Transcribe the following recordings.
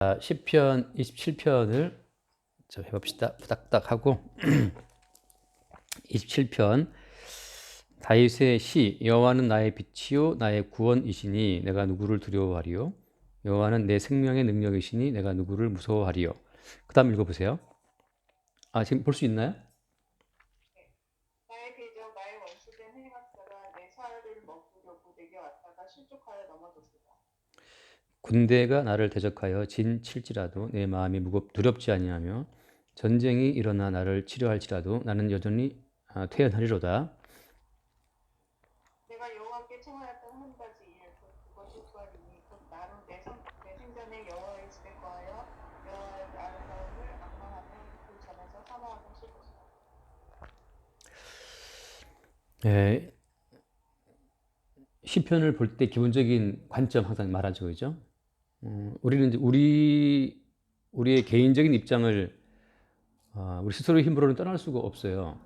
시편 27편을 좀 해봅시다. 후닥닥 하고 27편 다윗의 시. 여호와는 나의 빛이요 나의 구원이시니 내가 누구를 두려워하리요. 여호와는 내 생명의 능력이시니 내가 누구를 무서워하리요. 그 다음 읽어보세요. 지금 볼 수 있나요? 나의 대적 나의 원수된 해악자가 내 살을 먹으려고 내게 왔다가 실족하여 넘어졌도다. 군대가 나를 대적하여 진 칠지라도 내 마음이 두렵지 아니하며 전쟁이 일어나 나를 치료할지라도 나는 여전히 퇴연하리로다. 내가 여호와께 청하였던 한 가지 일, 곧 그것이 구하리니 곧 나로 내 생전에 여호와의 집에 거하여 여호와의 아름다움을 악망하며 그 전에서 사모하고 싶었다. 시편을 볼 때 기본적인 관점 항상 말하죠, 그죠? 우리는 이제 우리의 개인적인 입장을 우리 스스로의 힘으로는 떠날 수가 없어요.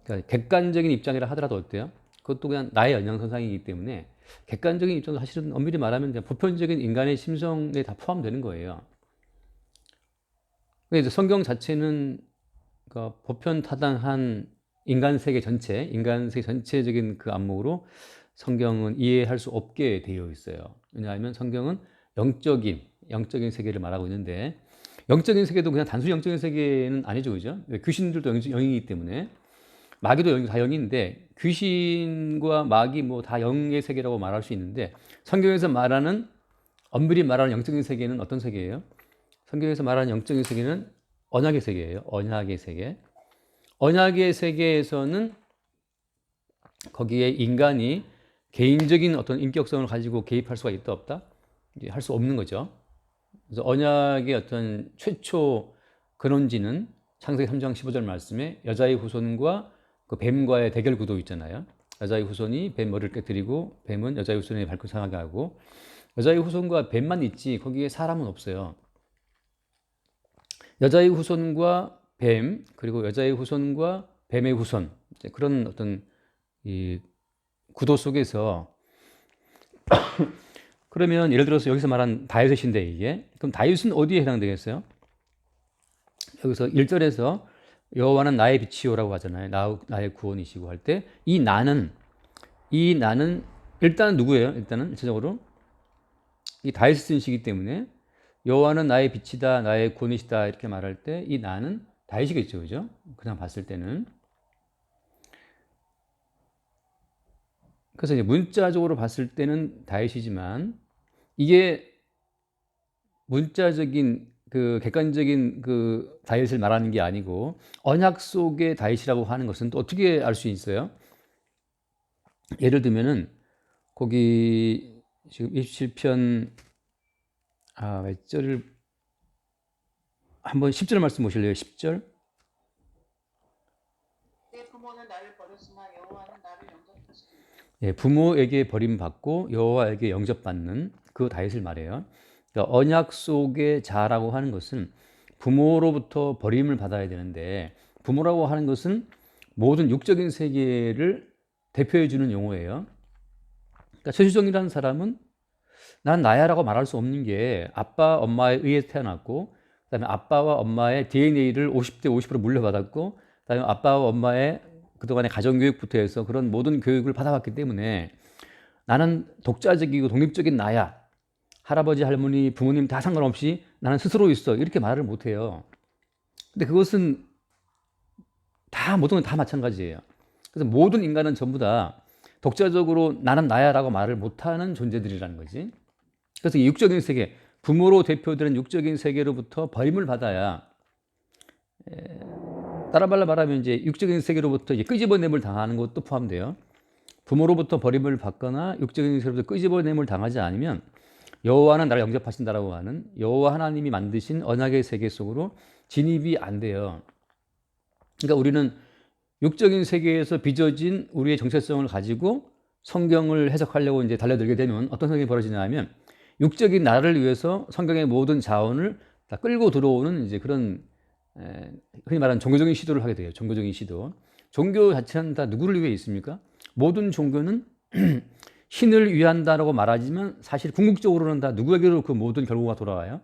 그러니까 객관적인 입장이라 하더라도 어때요? 그것도 그냥 나의 연장선상이기 때문에 객관적인 입장도 사실은 엄밀히 말하면 그냥 보편적인 인간의 심성에 다 포함되는 거예요. 그래서 성경 자체는 그러니까 보편타당한 인간 세계 전체적인 그 안목으로 성경은 이해할 수 없게 되어 있어요. 왜냐하면 성경은 영적인 세계를 말하고 있는데, 영적인 세계도 그냥 단순히 영적인 세계는 아니죠, 그죠? 귀신들도 영이기 때문에, 마귀도 다 영인데, 귀신과 마귀 뭐 다 영의 세계라고 말할 수 있는데, 성경에서 말하는, 엄밀히 말하는 영적인 세계는 어떤 세계예요? 성경에서 말하는 영적인 세계는 언약의 세계예요. 언약의 세계. 언약의 세계에서는 거기에 인간이 개인적인 어떤 인격성을 가지고 개입할 수가 있다 없다? 이제 할 수 없는 거죠. 그래서 언약의 어떤 최초 근원지는 창세기 3장 15절 말씀에 여자의 후손과 그 뱀과의 대결 구도 있잖아요. 여자의 후손이 뱀 머리를 깨뜨리고 뱀은 여자의 후손의 발끝 상하게 하고, 여자의 후손과 뱀만 있지 거기에 사람은 없어요. 여자의 후손과 뱀, 그리고 여자의 후손과 뱀의 후손, 그런 어떤 이 구도 속에서 그러면 예를 들어서 여기서 말한 다윗의 시인데, 이게 그럼 다윗은 어디에 해당되겠어요? 여기서 1절에서 여호와는 나의 빛이요라고 하잖아요. 나의 구원이시고 할 때 이 나는 일단 누구예요? 일단은 일차적으로 이 다윗이 쓴 시기 때문에 여호와는 나의 빛이다, 나의 구원이시다 이렇게 말할 때 이 나는 다윗이겠죠, 그죠? 그냥 봤을 때는. 그래서 이제 문자적으로 봤을 때는 다윗이지만, 이게 문자적인 그 객관적인 그 다윗을 말하는 게 아니고 언약 속의 다윗이라고 하는 것은 또 어떻게 알 수 있어요? 예를 들면은 거기 지금 27편 몇 절을 한번 10절 말씀 보실래요? 10절. 내 부모는 나를 버렸으나 여호와는 나를 영접하시리니. 예, 부모에게 버림받고 여호와에게 영접받는 그 다윗을 말해요. 그러니까 언약 속의 자라고 하는 것은 부모로부터 버림을 받아야 되는데, 부모라고 하는 것은 모든 육적인 세계를 대표해 주는 용어예요. 그러니까 최수정이라는 사람은 난 나야라고 말할 수 없는 게 아빠 엄마에 의해 태어났고, 그다음에 아빠와 엄마의 DNA를 50대 50% 물려받았고, 그다음에 아빠와 엄마의 그동안의 가정교육부터 해서 그런 모든 교육을 받아왔기 때문에 나는 독자적이고 독립적인 나야, 할아버지 할머니 부모님 다 상관없이 나는 스스로 있어, 이렇게 말을 못해요. 근데 그것은 모든 건 다 마찬가지예요. 그래서 모든 인간은 전부 다 독자적으로 나는 나야라고 말을 못하는 존재들이라는 거지. 그래서 이 육적인 세계, 부모로 대표되는 육적인 세계로부터 버림을 받아야, 다른 말로 말하면 이제 육적인 세계로부터 이제 끄집어냄을 당하는 것도 포함돼요. 부모로부터 버림을 받거나 육적인 세계로부터 끄집어냄을 당하지 않으면 여호와는 나를 영접하신다라고 하는 여호와 하나님이 만드신 언약의 세계 속으로 진입이 안 돼요. 그러니까 우리는 육적인 세계에서 빚어진 우리의 정체성을 가지고 성경을 해석하려고 이제 달려들게 되면 어떤 상황이 벌어지냐면, 육적인 나를 위해서 성경의 모든 자원을 다 끌고 들어오는 이제 그런 흔히 말하는 종교적인 시도를 하게 돼요. 종교적인 시도. 종교 자체는 다 누구를 위해 있습니까? 모든 종교는 신을 위한다라고 말하지만 사실 궁극적으로는 다 누구에게로 그 모든 결과가 돌아와요?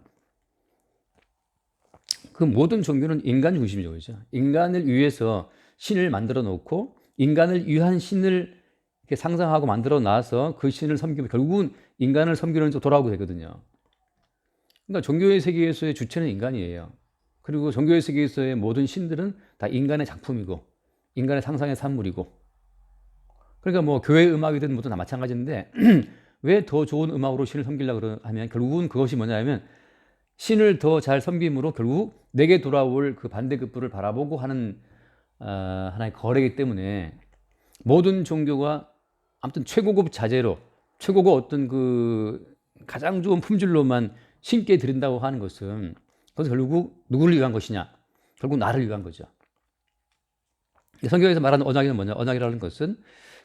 그 모든 종교는 인간 중심적이죠. 인간을 위해서 신을 만들어 놓고 인간을 위한 신을 이렇게 상상하고 만들어 놔서 그 신을 섬기면 결국은 인간을 섬기는 쪽 돌아오게 되거든요. 그러니까 종교의 세계에서의 주체는 인간이에요. 그리고 종교의 세계에서의 모든 신들은 다 인간의 작품이고 인간의 상상의 산물이고, 그러니까 뭐 교회 음악이든 뭐든 다 마찬가지인데 왜 더 좋은 음악으로 신을 섬기려고 하면 결국은 그것이 뭐냐면 신을 더 잘 섬김으로 결국 내게 돌아올 그 반대급부를 바라보고 하는 하나의 거래이기 때문에 모든 종교가 아무튼 최고급 자재로 최고급 어떤 그 가장 좋은 품질로만 신께 드린다고 하는 것은 그것은 결국 누구를 위한 것이냐? 결국 나를 위한 거죠. 성경에서 말하는 언약은 뭐냐? 언약이라는 것은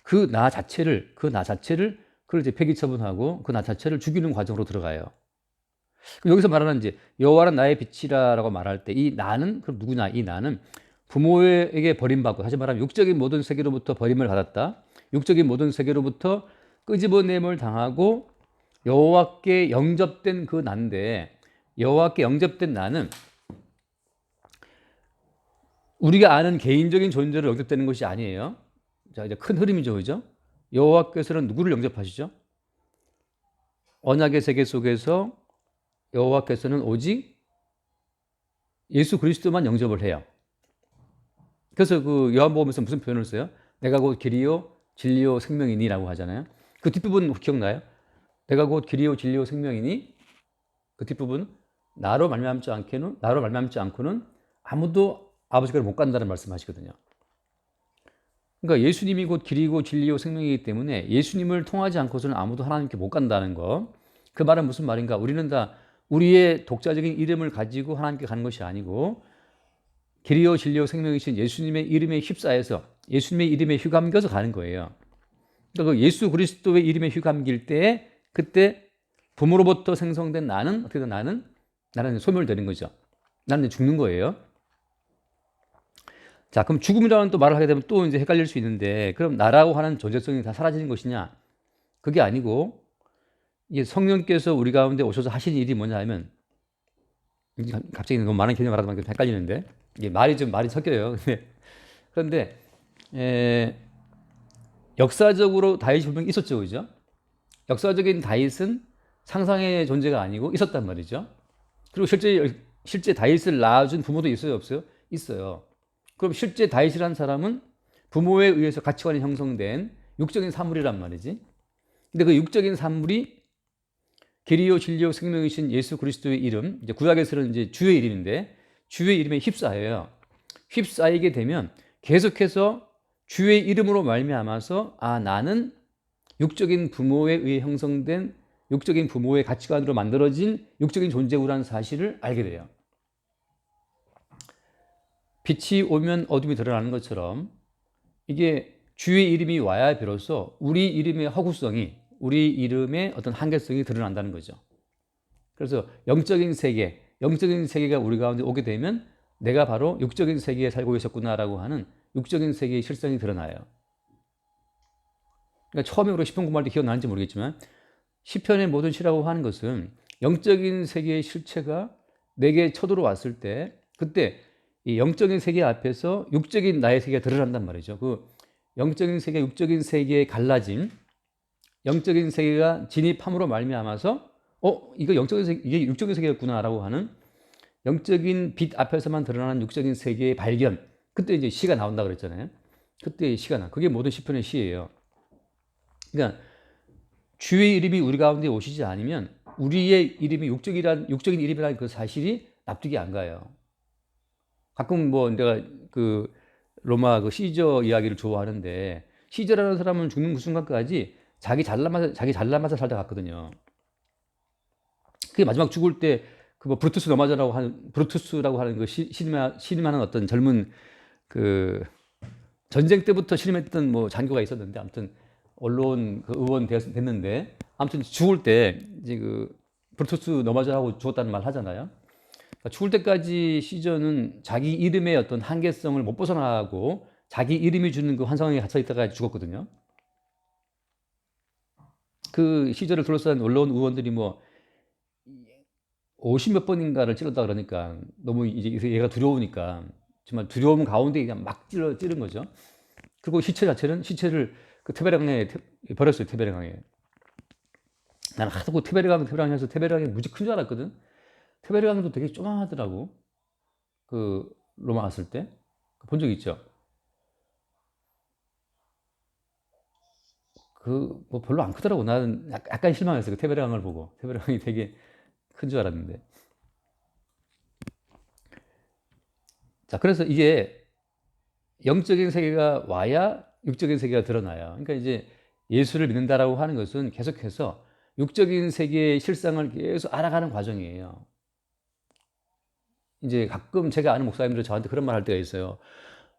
그 나 자체를 그걸 이제 폐기 처분하고 그 나 자체를 죽이는 과정으로 들어가요. 여기서 말하는 이제 여호와는 나의 빛이라라고 말할 때 이 나는 그럼 누구냐? 이 나는 부모에게 버림받고, 다시 말하면 육적인 모든 세계로부터 버림을 받았다. 육적인 모든 세계로부터 끄집어냄을 당하고 여호와께 영접된 그 나인데, 여호와께 영접된 나는 우리가 아는 개인적인 존재로 영접되는 것이 아니에요. 자, 이제 큰 흐름이죠, 그죠? 여호와께서는 누구를 영접하시죠? 언약의 세계 속에서 여호와께서는 오직 예수 그리스도만 영접을 해요. 그래서 그 요한복음에서 무슨 표현을 써요? 내가 곧 길이요 진리요 생명이니라고 하잖아요. 그 뒷부분 기억나요? 내가 곧 길이요 진리요 생명이니, 그 뒷부분 나로 말미암지 않고는 아무도 아버지께로 못 간다는 말씀하시거든요. 그러니까 예수님이 곧 길이고 진리요 생명이기 때문에 예수님을 통하지 않고서는 아무도 하나님께 못 간다는 거. 그 말은 무슨 말인가? 우리는 다 우리의 독자적인 이름을 가지고 하나님께 가는 것이 아니고 길이요 진리요 생명이신 예수님의 이름에 휩싸여서 예수님의 이름에 휘감겨서 가는 거예요. 그러니까 그 예수 그리스도의 이름에 휘감길 때 그때 부모로부터 생성된 나는 어떻게 나는 소멸되는 거죠. 나는 죽는 거예요. 자, 그럼 죽음이라는 또 말을 하게 되면 또 이제 헷갈릴 수 있는데, 그럼 나라고 하는 존재성이 다 사라지는 것이냐? 그게 아니고, 이게 성령께서 우리 가운데 오셔서 하신 일이 뭐냐 하면, 갑자기 너무 많은 개념을 말하다 보니까 헷갈리는데, 이게 말이 섞여요. 그런데, 역사적으로 다윗이 분명히 있었죠, 그죠? 역사적인 다윗은 상상의 존재가 아니고 있었단 말이죠. 그리고 실제 다윗을 낳아준 부모도 있어요, 없어요? 있어요. 그럼 실제 다윗이라는 사람은 부모에 의해서 가치관이 형성된 육적인 사물이란 말이지. 근데 그 육적인 사물이 길이요 진리요 생명이신 예수 그리스도의 이름, 이제 구약에서는 이제 주의 이름인데 주의 이름에 휩싸여요. 휩싸이게 되면 계속해서 주의 이름으로 말미암아서 나는 육적인 부모에 의해 형성된 육적인 부모의 가치관으로 만들어진 육적인 존재구라는 사실을 알게 돼요. 빛이 오면 어둠이 드러나는 것처럼 이게 주의 이름이 와야 비로소 우리 이름의 허구성이, 우리 이름의 어떤 한계성이 드러난다는 거죠. 그래서 영적인 세계가 우리 가운데 오게 되면 내가 바로 육적인 세계에 살고 있었구나라고 하는 육적인 세계의 실성이 드러나요. 그러니까 처음에 우리가 시편 공부할 때 기억나는지 모르겠지만 시편의 모든 시라고 하는 것은 영적인 세계의 실체가 내게 쳐들어왔을 때 그때 이 영적인 세계 앞에서 육적인 나의 세계가 드러난단 말이죠. 그 영적인 세계, 육적인 세계에 갈라진 영적인 세계가 진입함으로 말미암아서 이게 육적인 세계였구나라고 하는 영적인 빛 앞에서만 드러나는 육적인 세계의 발견. 그때 이제 시가 나온다 그랬잖아요. 그때 시가 나. 그게 모든 시편의 시예요. 그러니까 주의 이름이 우리 가운데 오시지 않으면 우리의 이름이 육적인 이름이라는 그 사실이 납득이 안 가요. 가끔 뭐 내가 그 로마 그 시저 이야기를 좋아하는데 시저라는 사람은 죽는 그 순간까지 자기 잘난 맛을 살다 갔거든요. 그게 마지막 죽을 때 그 뭐 브루투스라고 하는 그 신임하는 어떤 젊은 그 전쟁 때부터 신임했던 뭐 장교가 있었는데 아무튼 언론 그 의원 됐는데 아무튼 죽을 때 이제 그 브루투스 너마저하고 죽었다는 말 하잖아요. 그러니까 죽을 때까지 시저는 자기 이름의 어떤 한계성을 못 벗어나고 자기 이름이 주는 그 환상에 갇혀 있다가 죽었거든요. 그 시절을 둘러싼 언론 의원들이 뭐 50몇 번인가를 찔렀다 그러니까 너무 이제 얘가 두려우니까 정말 두려움 가운데 그냥 막 찌른 거죠. 그리고 시체를 그 테베레강에 버렸어요. 테베레강에. 나는 하도 그 테베레강에서 테베레강이 무지 큰 줄 알았거든. 테베레강도 되게 조그마하더라고. 그 로마 갔을 때 본 적 있죠. 그 뭐 별로 안 크더라고. 나는 약간 실망했어요. 그 테베레강을 보고 테베레강이 되게 큰 줄 알았는데. 자, 그래서 이게 영적인 세계가 와야 육적인 세계가 드러나요. 그러니까 이제 예수를 믿는다라고 하는 것은 계속해서 육적인 세계의 실상을 계속 알아가는 과정이에요. 이제 가끔 제가 아는 목사님들이 저한테 그런 말 할 때가 있어요.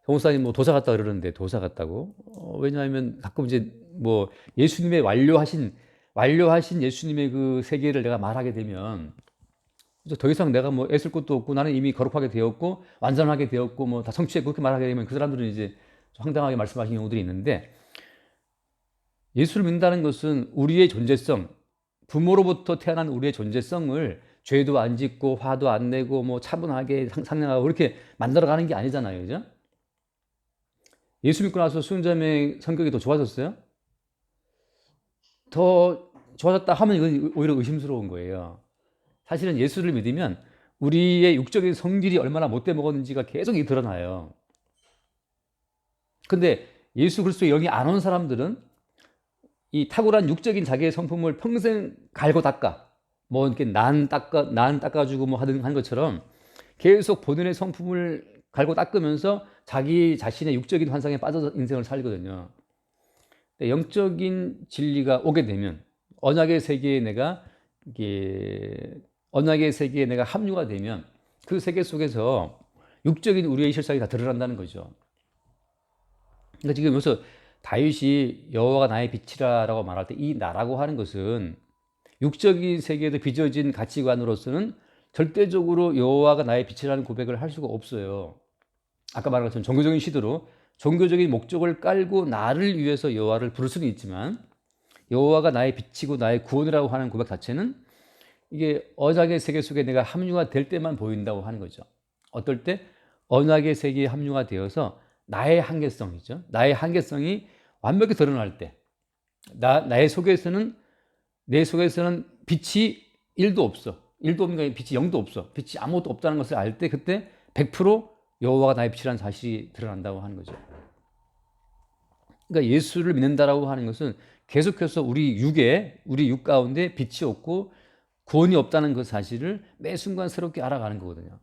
정 목사님 뭐 도사 같다 그러는데 도사 같다고? 왜냐하면 가끔 이제 뭐 예수님의 완료하신 예수님의 그 세계를 내가 말하게 되면 이제 더 이상 내가 뭐 애쓸 것도 없고 나는 이미 거룩하게 되었고 완전하게 되었고 뭐 다 성취해 그렇게 말하게 되면 그 사람들은 이제 황당하게 말씀하시는 경우들이 있는데, 예수를 믿는다는 것은 우리의 존재성, 부모로부터 태어난 우리의 존재성을 죄도 안 짓고 화도 안 내고 뭐 차분하게 상냥하고 그렇게 만들어가는 게 아니잖아요. 그죠? 예수 믿고 나서 수은자매 성격이 더 좋아졌어요? 더 좋아졌다 하면 이건 오히려 의심스러운 거예요. 사실은 예수를 믿으면 우리의 육적인 성질이 얼마나 못돼 먹었는지가 계속 드러나요. 근데 예수 그리스도의 영이 안 온 사람들은 이 탁월한 육적인 자기의 성품을 평생 갈고 닦아. 뭐 이렇게 난 닦아주고 뭐 하는 것처럼 계속 본인의 성품을 갈고 닦으면서 자기 자신의 육적인 환상에 빠져서 인생을 살거든요. 영적인 진리가 오게 되면 언약의 세계에 내가 합류가 되면 그 세계 속에서 육적인 우리의 실상이 다 드러난다는 거죠. 그러니까 지금 여기서 다윗이 여호와가 나의 빛이라라고 말할 때 이 나라고 하는 것은 육적인 세계에도 빚어진 가치관으로서는 절대적으로 여호와가 나의 빛이라는 고백을 할 수가 없어요. 아까 말한 것처럼 종교적인 시도로 종교적인 목적을 깔고 나를 위해서 여호와를 부를 수는 있지만 여호와가 나의 빛이고 나의 구원이라고 하는 고백 자체는 이게 언약의 세계 속에 내가 합류가 될 때만 보인다고 하는 거죠. 어떨 때? 언약의 세계에 합류가 되어서 나의 한계성이죠. 나의 한계성이 완벽히 드러날 때, 내 속에서는 빛이 1도 없어. 1도 없는 게 빛이 0도 없어. 빛이 아무것도 없다는 것을 알 때 그때 100% 여호와가 나의 빛이라는 사실이 드러난다고 하는 거죠. 그러니까 예수를 믿는다라고 하는 것은 계속해서 우리 육 가운데 빛이 없고 구원이 없다는 그 사실을 매 순간 새롭게 알아가는 거거든요.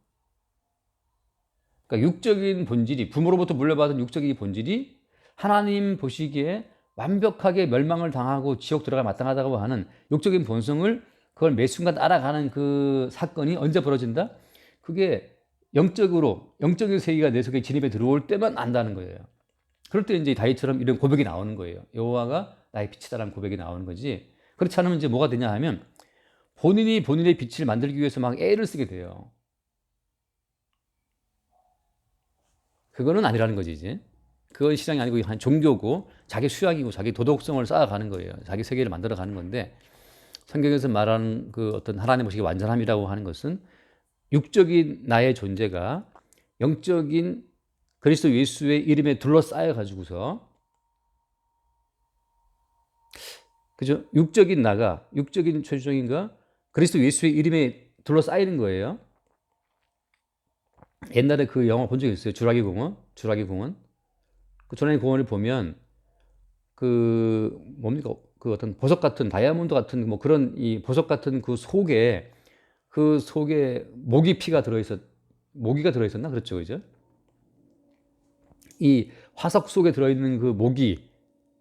그러니까 육적인 본질이, 부모로부터 물려받은 육적인 본질이 하나님 보시기에 완벽하게 멸망을 당하고 지옥 들어가 마땅하다고 하는 육적인 본성을 그걸 매 순간 알아가는 그 사건이 언제 벌어진다? 그게 영적인 세계가 내 속에 진입해 들어올 때만 안다는 거예요. 그럴 때 이제 다윗처럼 이런 고백이 나오는 거예요. 여호와가 나의 빛이다라는 고백이 나오는 거지. 그렇지 않으면 이제 뭐가 되냐 하면 본인이 본인의 빛을 만들기 위해서 막 애를 쓰게 돼요. 그거는 아니라는 거지, 이제. 그건 신앙이 아니고 한 종교고 자기 수양이고 자기 도덕성을 쌓아가는 거예요. 자기 세계를 만들어가는 건데, 성경에서 말하는 그 어떤 하나님 보시기 완전함이라고 하는 것은 육적인 나의 존재가 영적인 그리스도 예수의 이름에 둘러싸여 가지고서, 그죠? 육적인 최종인가 그리스도 예수의 이름에 둘러싸이는 거예요. 옛날에 그 영화 본 적 있어요. 주라기 공원. 그 주라기 공원을 보면 그 뭡니까? 그 어떤 보석 같은 다이아몬드 같은 뭐 그런 이 보석 같은 그 속에 모기가 들어있었나? 그렇죠, 그죠? 이 화석 속에 들어있는 그 모기.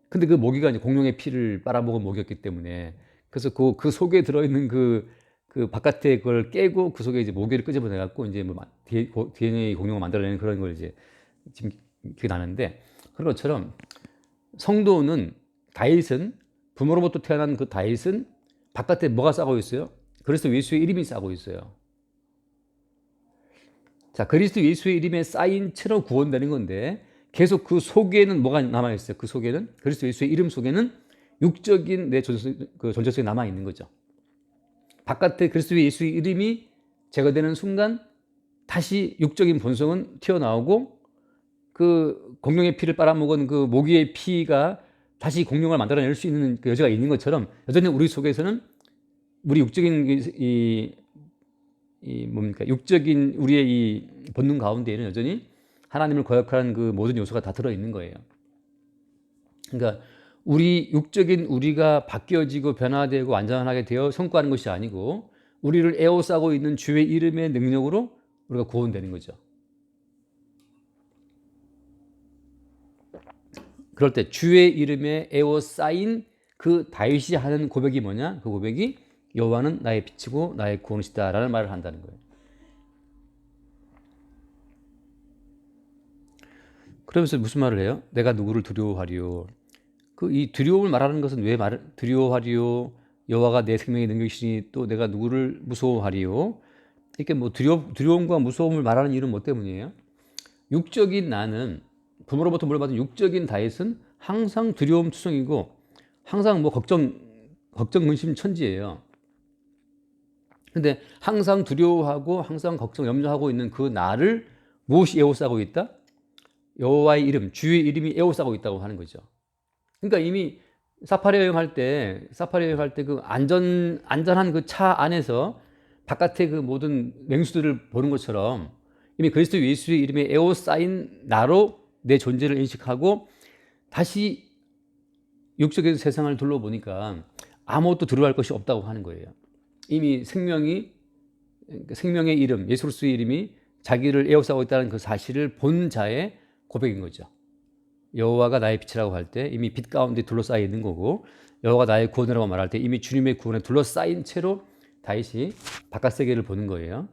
근데 그 모기가 이제 공룡의 피를 빨아먹은 모기였기 때문에, 그래서 그 속에 들어있는 그 바깥에 그걸 깨고 그 속에 이제 모기를 끄집어내갖고 이제 뭐 DNA 공룡을 만들어내는 그런 걸 이제 지금 기억이 나는데, 그런 것처럼 다윗은 부모로부터 태어난 그 다윗은 바깥에 뭐가 싸고 있어요? 그리스도 예수의 이름이 싸고 있어요. 자, 그리스도 예수의 이름에 쌓인 채로 구원되는 건데 계속 그 속에는 뭐가 남아있어요? 그 속에는 그리스도 예수의 이름 속에는 육적인 내 존재성이 남아 있는 거죠. 바깥에 그리스도 예수의 이름이 제거되는 순간 다시 육적인 본성은 튀어나오고 그 공룡의 피를 빨아먹은 그 모기의 피가 다시 공룡을 만들어낼 수 있는 그 여지가 있는 것처럼 여전히 우리 속에서는 우리 육적인 뭡니까? 육적인 우리의 이 본능 가운데에는 여전히 하나님을 거역하는 그 모든 요소가 다 들어있는 거예요. 그러니까 우리 육적인 우리가 바뀌어지고 변화되고 완전하게 되어 성과하는 것이 아니고 우리를 에워싸고 있는 주의 이름의 능력으로 우리가 구원되는 거죠. 그럴 때 주의 이름에 에워싸인 그 다윗이 하는 고백이 뭐냐? 그 고백이 여호와는 나의 빛이고 나의 구원이시다 라는 말을 한다는 거예요. 그러면서 무슨 말을 해요? 내가 누구를 두려워하리요? 그 이 두려움을 말하는 것은 왜 두려워하리요? 여호와가 내 생명의 능력이시니 또 내가 누구를 무서워하리요? 이렇게 뭐 두려움과 무서움을 말하는 이유는 뭐 때문이에요? 육적인 나는 부모로부터 물려받은 육적인 다윗은 항상 두려움 투성이고 항상 뭐 걱정 근심 천지예요. 근데 항상 두려워하고 항상 걱정 염려하고 있는 그 나를 무엇이 에워싸고 있다? 여호와의 이름, 주의 이름이 에워싸고 있다고 하는 거죠. 그러니까 이미 사파리 여행할 때 그 안전한 그 차 안에서 바깥의 그 모든 맹수들을 보는 것처럼 이미 그리스도 예수의 이름에 에워싸인 나로 내 존재를 인식하고 다시 육적인 세상을 둘러보니까 아무것도 두려워할 것이 없다고 하는 거예요. 이미 생명의 이름, 예수 그리스도의 이름이 자기를 에워싸고 있다는 그 사실을 본 자의 고백인 거죠. 여호와가 나의 빛이라고 할 때 이미 빛 가운데 둘러싸여 있는 거고 여호와가 나의 구원이라고 말할 때 이미 주님의 구원에 둘러싸인 채로 다윗이 바깥 세계를 보는 거예요.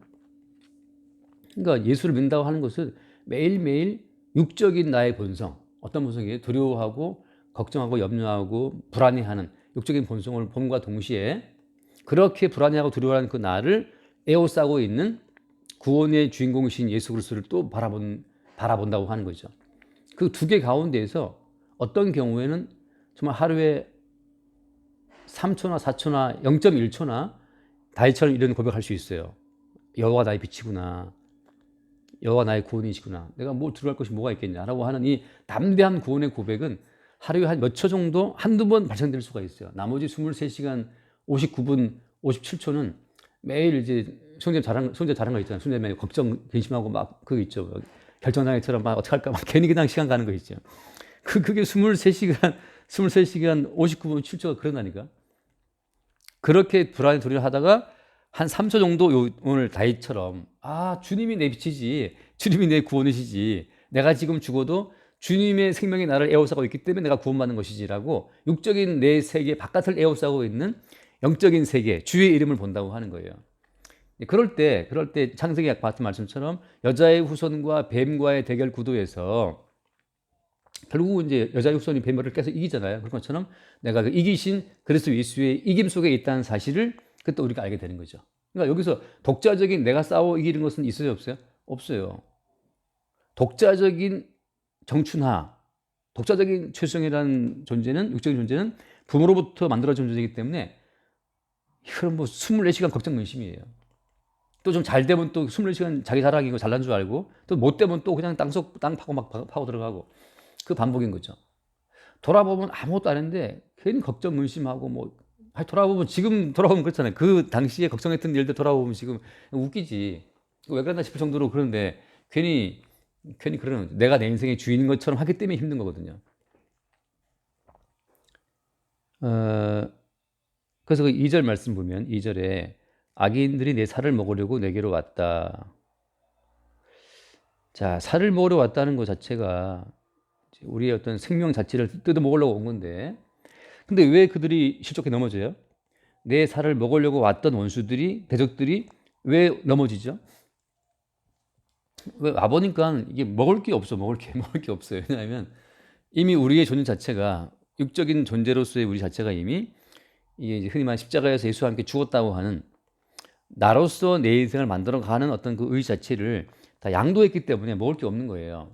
그러니까 예수를 믿는다고 하는 것은 매일매일 육적인 나의 본성, 어떤 본성이에요? 두려워하고 걱정하고 염려하고 불안해하는 육적인 본성을 봄과 동시에 그렇게 불안해하고 두려워하는 그 나를 에워싸고 있는 구원의 주인공이신 예수 그리스도를 또 바라본다고 하는 거죠. 그 두 개 가운데에서 어떤 경우에는 정말 하루에 3초나 4초나 0.1초나 다윗처럼 이런 고백할 수 있어요. 여호와가 나의 빛이구나. 여호와 나의 구원이시구나. 내가 뭘 두려워할 것이 뭐가 있겠냐라고 하는 이 담대한 구원의 고백은 하루에 한 몇 초 정도 한두 번 발생될 수가 있어요. 나머지 23시간 59분 57초는 매일 이제 손재 잘한 거 있잖아요. 손재 걱정 근심하고 막 그거 있죠. 결정장애처럼 막 어떻게 할까 막 괜히 그냥 시간 가는 거 있죠. 그게 23시간 59분 7초가 그런다니까. 그렇게 불안에 두려워하다가 한 3초 정도 오늘 다윗처럼 주님이 내 빛이지, 주님이 내 구원이시지, 내가 지금 죽어도 주님의 생명이 나를 에워싸고 있기 때문에 내가 구원받는 것이지라고 육적인 내 세계 바깥을 에워싸고 있는 영적인 세계, 주의 이름을 본다고 하는 거예요. 그럴 때 창세기 약 봤던 말씀처럼 여자의 후손과 뱀과의 대결 구도에서 결국은 이제 여자의 후손이 뱀을 깨서 이기잖아요. 그런 것처럼 내가 그 이기신 그리스도 예수의 이김 속에 있다는 사실을 그때 우리가 알게 되는 거죠. 그러니까 여기서 독자적인 내가 싸워 이기는 것은 있어요, 없어요? 없어요. 독자적인 정춘하, 독자적인 최수영이라는 존재는, 육적인 존재는 부모로부터 만들어진 존재이기 때문에 이건 뭐 24시간 걱정 근심이에요. 또 좀 잘 되면 또 24시간 자기 자랑이고 잘난 줄 알고 또 못 되면 또 그냥 땅 파고 막 파고 들어가고 그 반복인 거죠. 돌아보면 아무것도 안 했는데 괜히 걱정 근심하고 뭐 돌아보면 지금 돌아보면 그렇잖아요. 그 당시에 걱정했던 일들 돌아보면 지금 웃기지. 왜 그랬나 싶을 정도로 그런데 괜히 그러는 거죠. 내가 내 인생의 주인인 것처럼 하기 때문에 힘든 거거든요. 그래서 그 2절 말씀 보면 2절에 악인들이 내 살을 먹으려고 내게로 왔다. 자, 살을 먹으러 왔다는 것 자체가 우리의 어떤 생명 자체를 뜯어 먹으려고 온 건데, 근데 왜 그들이 실족해 넘어져요? 내 살을 먹으려고 왔던 원수들이, 대적들이 왜 넘어지죠? 왜 와보니까 이게 먹을 게 없어요. 왜냐하면 이미 우리의 존재 자체가 육적인 존재로서의 우리 자체가 이미 이게 이제 흔히 말하는 십자가에서 예수와 함께 죽었다고 하는 나로서 내 인생을 만들어가는 어떤 그 의지 자체를 다 양도했기 때문에 먹을 게 없는 거예요.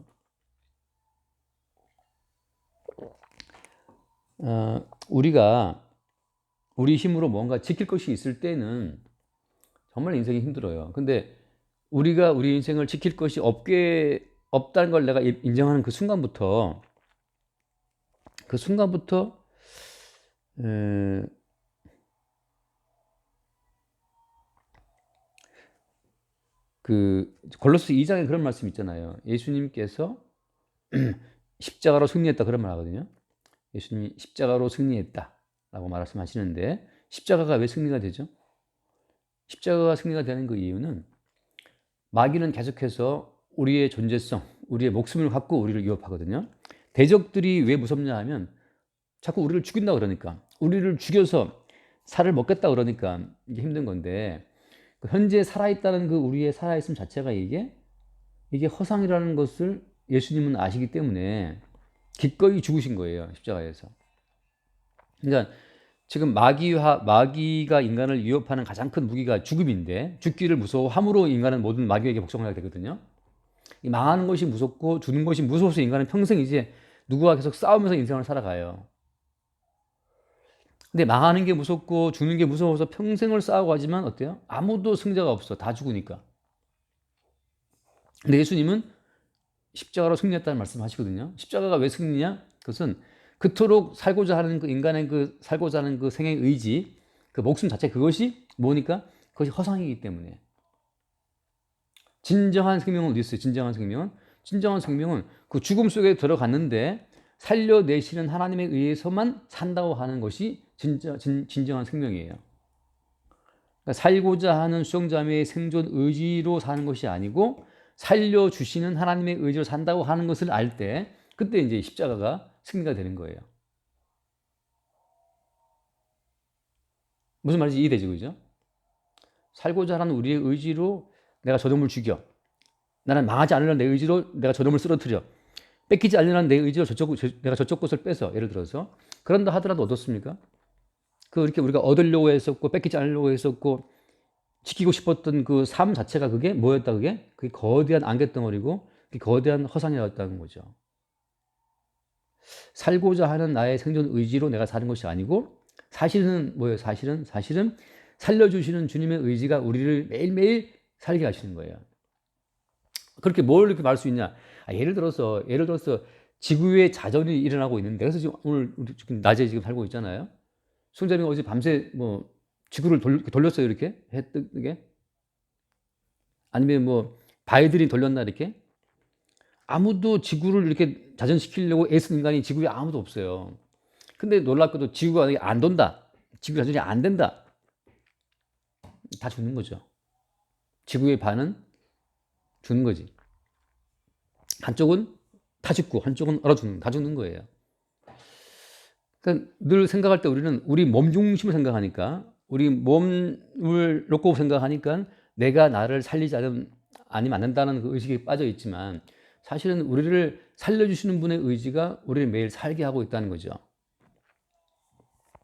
우리가 우리 힘으로 뭔가 지킬 것이 있을 때는 정말 인생이 힘들어요. 근데 우리가 우리 인생을 지킬 것이 없다는 걸 내가 인정하는 그 순간부터 에, 그 골로새 2장에 그런 말씀 있잖아요. 예수님께서 십자가로 승리했다 그런 말 하거든요. 예수님이 십자가로 승리했다라고 말씀하시는데 십자가가 왜 승리가 되죠? 십자가가 승리가 되는 그 이유는 마귀는 계속해서 우리의 존재성, 우리의 목숨을 갖고 우리를 위협하거든요. 대적들이 왜 무섭냐 하면 자꾸 우리를 죽인다 그러니까, 우리를 죽여서 살을 먹겠다 그러니까 이게 힘든 건데, 현재 살아있다는 그 우리의 살아있음 자체가 이게 허상이라는 것을 예수님은 아시기 때문에 기꺼이 죽으신 거예요, 십자가에서. 그러니까 지금 마귀가 인간을 위협하는 가장 큰 무기가 죽음인데, 죽기를 무서워함으로 인간은 모든 마귀에게 복종하게 되거든요. 이 망하는 것이 무섭고 죽는 것이 무서워서 인간은 평생 이제 누구와 계속 싸우면서 인생을 살아가요. 근데 망하는 게 무섭고 죽는 게 무서워서 평생을 싸우고 하지만 어때요? 아무도 승자가 없어. 다 죽으니까. 근데 예수님은 십자가로 승리했다는 말씀 하시거든요. 십자가가 왜 승리냐? 그것은 그토록 살고자 하는 그 인간의 살고자 하는 그 생의 의지, 그 목숨 자체, 그것이 뭐니까? 그것이 허상이기 때문에. 진정한 생명은 어디 있어요? 진정한 생명은 그 죽음 속에 들어갔는데 살려내시는 하나님에 의해서만 산다고 하는 것이 진정한 생명이에요. 그러니까 살고자 하는 수정자매의 생존 의지로 사는 것이 아니고 살려주시는 하나님의 의지로 산다고 하는 것을 알 때, 그때 이제 십자가가 승리가 되는 거예요. 무슨 말인지 이해되죠? 그죠? 살고자 하는 우리의 의지로 내가 저놈을 죽여. 나는 망하지 않으려는 내 의지로 내가 저놈을 쓰러뜨려. 뺏기지 않으려는 내 의지로 내가 저쪽 것을 뺏어. 예를 들어서. 그런다 하더라도 어떻습니까? 이렇게 우리가 얻으려고 했었고, 뺏기지 않으려고 했었고, 지키고 싶었던 그 삶 자체가 그게 뭐였다, 그게 거대한 안갯덩어리고, 그게 거대한 허상이었다는 거죠. 살고자 하는 나의 생존 의지로 내가 사는 것이 아니고, 사실은 뭐예요? 사실은 살려주시는 주님의 의지가 우리를 매일매일 살게 하시는 거예요. 그렇게 뭘 이렇게 말할 수 있냐? 예를 들어서 지구에 자전이 일어나고 있는데, 그래서 지금 오늘 지금 낮에 지금 살고 있잖아요. 송자매가 어제 밤새 뭐 지구를 돌렸어요, 이렇게 해 뜨게? 아니면 뭐 바이들이 돌렸나 이렇게? 아무도 지구를 이렇게 자전시키려고 애쓴 인간이 지구에 아무도 없어요. 근데 놀랍게도 지구가 안 돈다. 지구 자전이 안 된다. 다 죽는 거죠. 지구의 반은 죽는 거지. 한쪽은 다 죽고 한쪽은 다 죽는 거예요. 그러니까 늘 생각할 때 우리는 우리 몸 중심을 생각하니까, 우리 몸을 놓고 생각하니까 내가 나를 살리지 아니면 안 된다는 그 의식에 빠져 있지만, 사실은 우리를 살려주시는 분의 의지가 우리를 매일 살게 하고 있다는 거죠.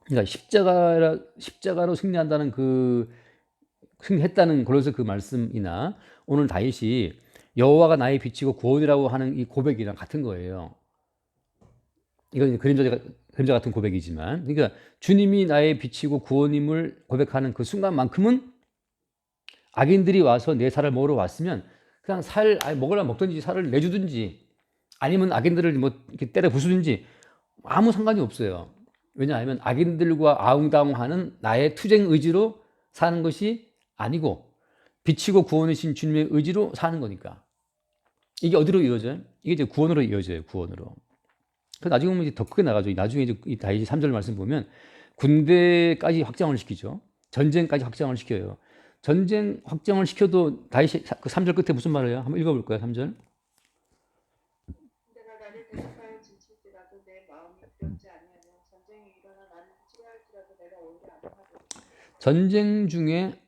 그러니까 십자가로 승리한다는 승리했다는 골로새 그 말씀이나 오늘 다윗이 여호와가 나의 빛이고 구원이라고 하는 이 고백이랑 같은 거예요. 이건 그림자 같은 고백이지만, 그러니까 주님이 나의 빛이고 구원임을 고백하는 그 순간만큼은 악인들이 와서 내 살을 먹으러 왔으면 그냥 먹으려면 먹든지 살을 내주든지, 아니면 악인들을 뭐 이렇게 때려 부수든지 아무 상관이 없어요. 왜냐하면 악인들과 아웅다웅하는 나의 투쟁 의지로 사는 것이 아니고 빛이고 구원이신 주님의 의지로 사는 거니까. 이게 어디로 이어져요? 이게 이제 구원으로 이어져요. 구원으로. 나중에 보면 이제 더 크게 나가죠. 나중에 이제 이 다윗이 3절 말씀 보면 군대까지 확장을 시키죠. 전쟁까지 확장을 시켜요. 전쟁 확장을 시켜도 다윗이 그 3절 끝에 무슨 말을 해요? 한번 읽어볼까요? 3절. 내가 나를 대적하여 진칠지라도 내 마음이 두렵지 아니하며 전쟁이 일어나 나를 치료할지라도 내가 오히려 안하리로다. 전쟁 중에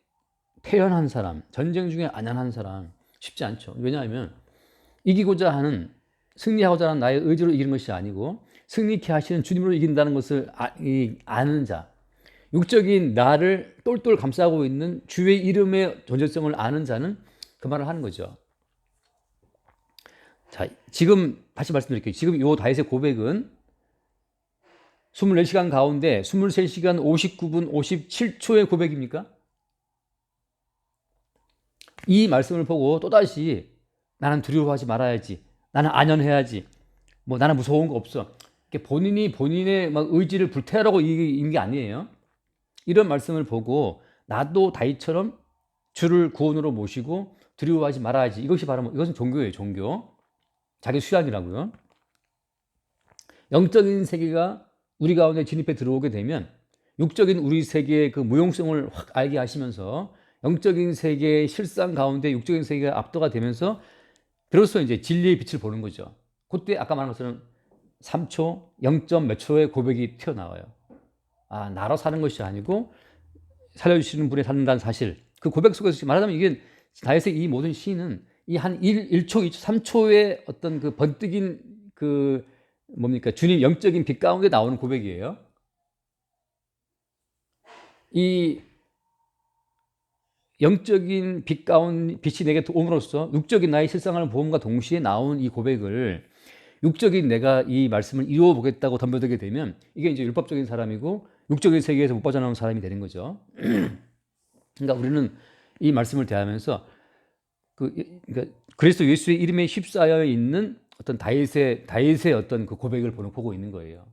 태연한 사람, 전쟁 중에 안연한 사람 쉽지 않죠. 왜냐하면 승리하고자 하는 나의 의지로 이기는 것이 아니고 승리케 하시는 주님으로 이긴다는 것을 아는 자, 육적인 나를 똘똘 감싸고 있는 주의 이름의 존재성을 아는 자는 그 말을 하는 거죠. 자, 지금 다시 말씀드릴게요. 지금 이 다윗의 고백은 24시간 가운데 23시간 59분 57초의 고백입니까? 이 말씀을 보고 또다시 나는 두려워하지 말아야지. 나는 안연해야지. 뭐 나는 무서운 거 없어. 본인이 본인의 막 의지를 불태우라고 이긴 게 아니에요. 이런 말씀을 보고 나도 다윗처럼 주를 구원으로 모시고 두려워하지 말아야지. 이것이 바로 이것은 종교예요, 종교. 자기 수양이라고요. 영적인 세계가 우리 가운데 진입해 들어오게 되면 육적인 우리 세계의 그 무용성을 확 알게 하시면서 영적인 세계의 실상 가운데 육적인 세계가 압도가 되면서 비로소 이제 진리의 빛을 보는 거죠. 그때 아까 말한 것처럼 3초, 0점 몇 초의 고백이 튀어나와요. 아, 나로 사는 것이 아니고 살려주시는 분이 산다는 사실. 그 고백 속에서 말하자면 이게 다윗의 이 모든 시는 이 한 1초, 2초, 3초의 어떤 그 번뜩인 그 뭡니까? 주님 영적인 빛 가운데 나오는 고백이에요. 이 영적인 빛 가운 빛이 내게 옴으로써 육적인 나의 실상을 보험과 동시에 나온 이 고백을 육적인 내가 이 말씀을 이루어 보겠다고 덤벼들게 되면 이게 이제 율법적인 사람이고 육적인 세계에서 못 빠져나온 사람이 되는 거죠. 그러니까 우리는 이 말씀을 대하면서 그러니까 그리스도 예수의 이름에 휩싸여 있는 어떤 다윗의 어떤 그 고백을 보고 있는 거예요.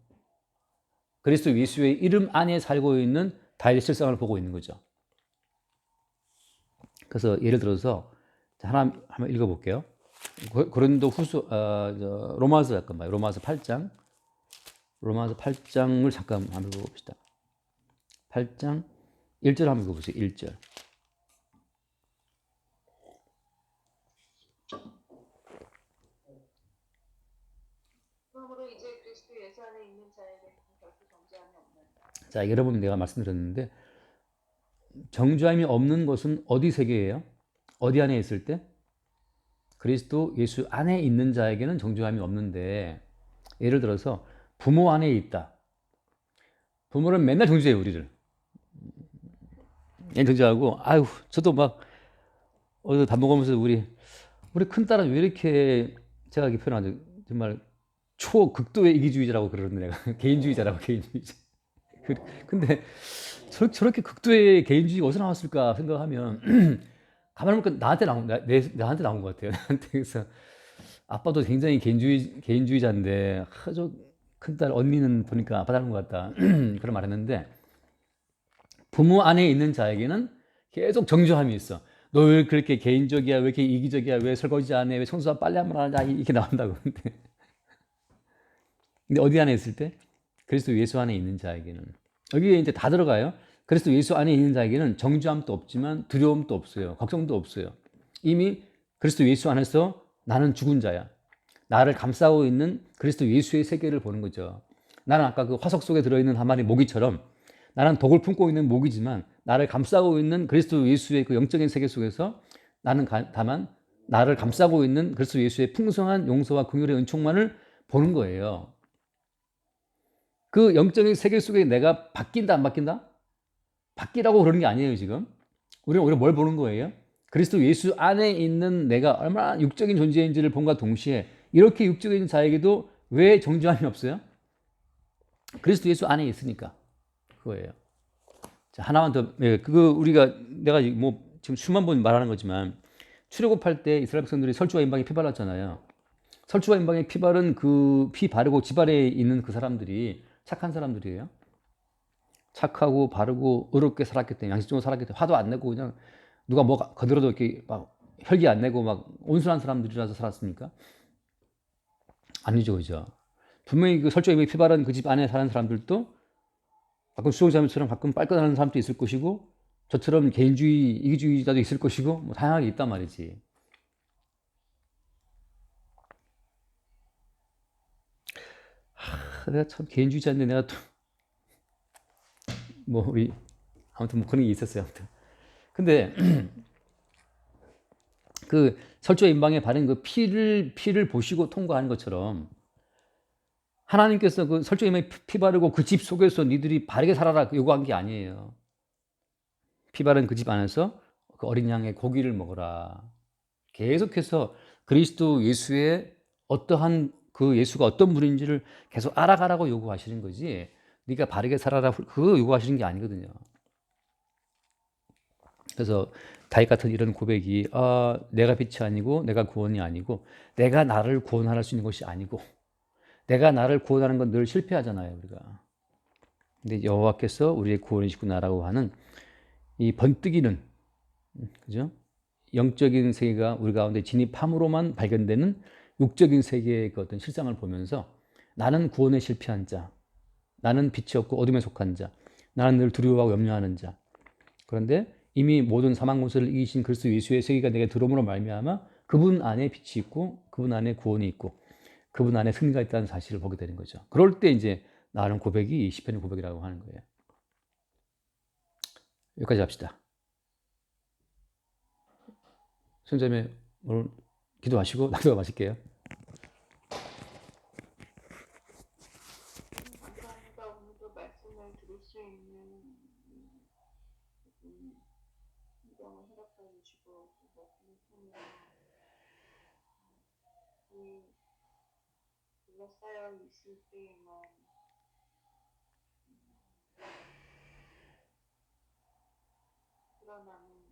그리스도 예수의 이름 안에 살고 있는 다윗의 실상을 보고 있는 거죠. 그래서 예를 들어서 하나 한번 읽어볼게요. 고린도 후서 로마서 잠깐만 로마서 8장 로마서 8장을 잠깐 한번 읽어봅시다. 8장 1절 한번 읽어보세요. 1절. 그러므로 이제 그리스도 예수 안에 있는 자에게는 결코 정죄함이 없는다. 자, 여러분 내가 말씀드렸는데 정죄함이 없는 것은 어디 세계예요? 어디 안에 있을 때? 그리스도 예수 안에 있는 자에게는 정죄함이 없는데 예를 들어서 부모 안에 있다. 부모는 맨날 정죄해요, 우리를. 얘 정죄하고 아유, 저도 막 어디서 밥 먹으면서 우리 큰딸은 왜 이렇게 제가 이렇게 표현하죠? 정말 초극도의 이기주의자라고 그러는데 내가 개인주의자라고 개인주의자. 근데 저렇게 극도의 개인주의가 어디서 나왔을까 생각하면 가만히 보니까 나한테 나온 것 같아요. 나한테. 그래서 아빠도 굉장히 개인주의자인데 저 큰딸 언니는 보니까 아빠 닮은 것 같다. 그런 말 했는데 부모 안에 있는 자에게는 계속 정죄함이 있어. 너 왜 그렇게 개인적이야? 왜 이렇게 이기적이야? 왜 설거지 안 해? 왜 청소 빨리 한 번 하냐? 이렇게 나온다고. 근데 어디 안에 있을 때? 그리스도 예수 안에 있는 자에게는. 여기에 이제 다 들어가요. 그리스도 예수 안에 있는 자에게는 정죄함도 없지만 두려움도 없어요. 걱정도 없어요. 이미 그리스도 예수 안에서 나는 죽은 자야. 나를 감싸고 있는 그리스도 예수의 세계를 보는 거죠. 나는 아까 그 화석 속에 들어있는 한 마리 모기처럼 나는 독을 품고 있는 모기지만 나를 감싸고 있는 그리스도 예수의 그 영적인 세계 속에서 나는 다만 나를 감싸고 있는 그리스도 예수의 풍성한 용서와 긍휼의 은총만을 보는 거예요. 그 영적인 세계 속에 내가 바뀐다 안 바뀐다? 바뀌라고 그러는 게 아니에요, 지금. 우리는 오히려 뭘 보는 거예요? 그리스도 예수 안에 있는 내가 얼마나 육적인 존재인지를 본과 동시에 이렇게 육적인 자에게도 왜 정죄함이 없어요? 그리스도 예수 안에 있으니까. 그거예요. 자, 하나만 더, 우리가, 내가 뭐, 지금 수만 번 말하는 거지만, 출애굽할 때 이스라엘 백성들이 설주와 임방에 피 발랐잖아요. 설주와 임방에 피 바른 그 피 바르고 집 아래에 있는 그 사람들이 착한 사람들이에요. 착하고 바르고 의롭게 살았기 때문에, 양식적으로 살았기 때문에 화도 안 내고 그냥 누가 뭐 거들어도 이렇게 막 혈기 안 내고 막 온순한 사람들이라서 살았습니까? 아니죠, 그죠? 분명히 그 설주와 임방에 피 바른 그 집 안에 사는 사람들도 가끔 수종자매처럼 가끔 빨끈하는 사람도 있을 것이고 저처럼 개인주의, 이기주의자도 있을 것이고 뭐 다양하게 있단 말이지. 내가 참 개인주의자인데 내가 또 뭐 우리 아무튼 뭐 그런 게 있었어요. 아무튼 근데 그 설주와 임방에 바른 그 피를 보시고 통과하는 것처럼 하나님께서 그 설주와 임방에 피 바르고 그 집 속에서 니들이 바르게 살아라 요구한 게 아니에요. 피 바른 그 집 안에서 그 어린 양의 고기를 먹어라. 계속해서 그리스도 예수의 어떠한 그 예수가 어떤 분인지를 계속 알아가라고 요구하시는 거지. 네가 바르게 살아라. 그거 요구하시는 게 아니거든요. 그래서 다윗 같은 이런 고백이 내가 빛이 아니고 내가 구원이 아니고 내가 나를 구원할 수 있는 것이 아니고 내가 나를 구원하는 건 늘 실패하잖아요, 우리가. 근데 여호와께서 우리의 구원이시구나라고 하는 이 번뜩이는, 그죠? 영적인 세계가 우리 가운데 진입함으로만 발견되는 육적인 세계의 그 어떤 실상을 보면서 나는 구원에 실패한 자, 나는 빛이 없고 어둠에 속한 자, 나는 늘 두려워하고 염려하는 자. 그런데 이미 모든 사망 문세를 이기신 그리스도 예수의 세계가 내게 들어옴으로 말미암아 그분 안에 빛이 있고 그분 안에 구원이 있고 그분 안에 승리가 있다는 사실을 보게 되는 거죠. 그럴 때 이제 나는 고백이 시편의 고백이라고 하는 거예요. 여기까지 합시다. 선생님 오늘 기도하시고 나도 마실게요. 감사합니다. 오늘도 말씀을 들을 수 있는 환경을 허락해 주시고 그 말씀을 통해 둘러싸여 있을 때에만 드러나는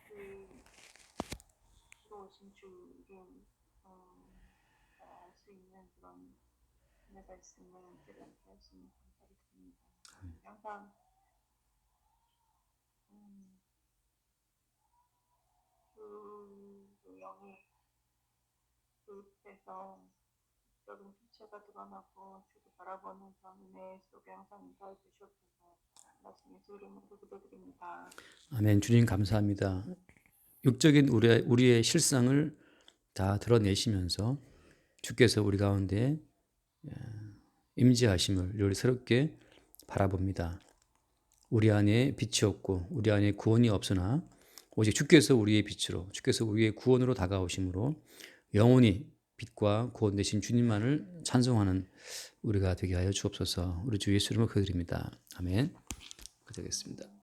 그 들어오신 주를 알 수 있는 그런 은혜가 있음을 깨닫게 하시니 감사드립니다. 항상 그 영이 교육해서 적은 빛체가 드러나고 주를 바라보는 그런 은혜 속에 항상 인도해 주시옵소서. 말씀 예수 이름으로 기도드립니다. 아멘. 주님 감사합니다. 육적인 우리의 실상을 다 드러내시면서 주께서 우리 가운데 임재하심을 늘 새롭게 바라봅니다. 우리 안에 빛이 없고 우리 안에 구원이 없으나 오직 주께서 우리의 빛으로, 주께서 우리의 구원으로 다가오심으로 영원히 빛과 구원 되신 주님만을 찬송하는 우리가 되게 하여 주옵소서. 우리 주 예수 이름으로 기도드립니다. 아멘. 기도하겠습니다.